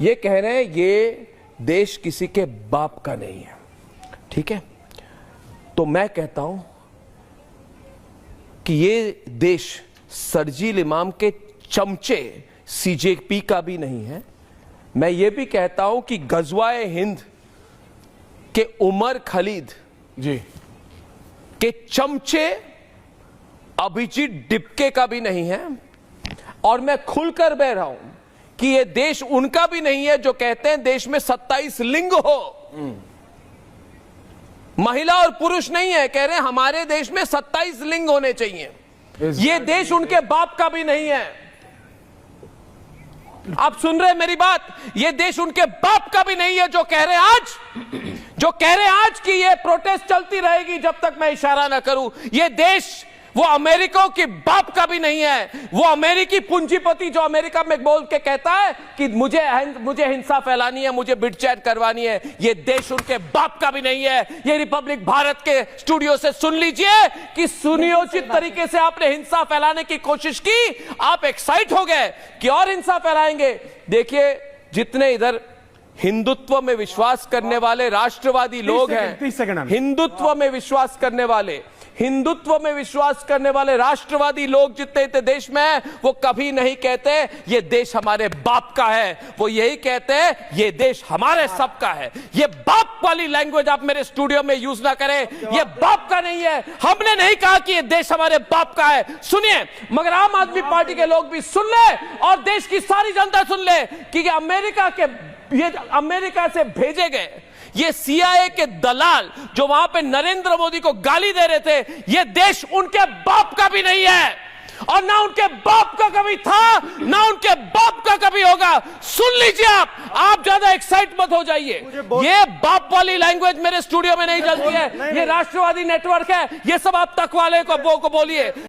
ये कह रहे हैं ये देश किसी के बाप का नहीं है, ठीक है। तो मैं कहता हूं कि ये देश शरजील इमाम के चमचे सीजेपी का भी नहीं है। मैं ये भी कहता हूं कि गजवाए हिंद के उमर खलीद जी के चमचे अभिजीत डिपके का भी नहीं है। और मैं खुलकर बह रहा हूं कि यह देश उनका भी नहीं है जो कहते हैं देश में 27 लिंग हो। महिला और पुरुष नहीं है, कह रहे हैं हमारे देश में 27 लिंग होने चाहिए। यह देश उनके बाप का भी नहीं है। आप सुन रहे हैं मेरी बात? यह देश उनके बाप का भी नहीं है जो कह रहे हैं आज कि यह प्रोटेस्ट चलती रहेगी जब तक मैं इशारा ना करूं। यह देश वो अमेरिका के बाप का भी नहीं है। वो अमेरिकी पूंजीपति जो अमेरिका में बोल के कहता है कि मुझे हिंसा फैलानी है, मुझे बिटचैट करवानी है, ये देश उनके बाप का भी नहीं है। ये रिपब्लिक भारत के स्टूडियो से सुन लीजिए कि सुनियोजित तरीके से आपने हिंसा फैलाने की कोशिश की। आप एक्साइट हो गए कि और हिंसा फैलाएंगे। देखिए, जितने इधर हिंदुत्व में विश्वास करने वाले राष्ट्रवादी लोग हैं, हिंदुत्व में विश्वास करने वाले राष्ट्रवादी लोग जितने इतने देश में हैं, वो कभी नहीं कहते ये देश हमारे बाप का है। वो यही कहते हैं ये देश हमारे सबका है। ये बाप वाली लैंग्वेज आप मेरे स्टूडियो में यूज ना करें। ये बाप का नहीं है। हमने नहीं कहा कि ये देश हमारे बाप का है। सुनिए, मगर आम आदमी पार्टी के लोग भी सुन ले और देश की सारी जनता सुन ले कि अमेरिका से भेजे गए ये CIA के दलाल जो वहां पे नरेंद्र मोदी को गाली दे रहे थे, ये देश उनके बाप का भी नहीं है और ना उनके बाप का कभी था, ना उनके बाप का कभी होगा। सुन लीजिए, आप ज्यादा एक्साइट मत हो जाइए। ये बाप वाली लैंग्वेज मेरे स्टूडियो में नहीं चलती है। ये राष्ट्रवादी नेटवर्क है, ये सब आप तक वाले को बोलिए।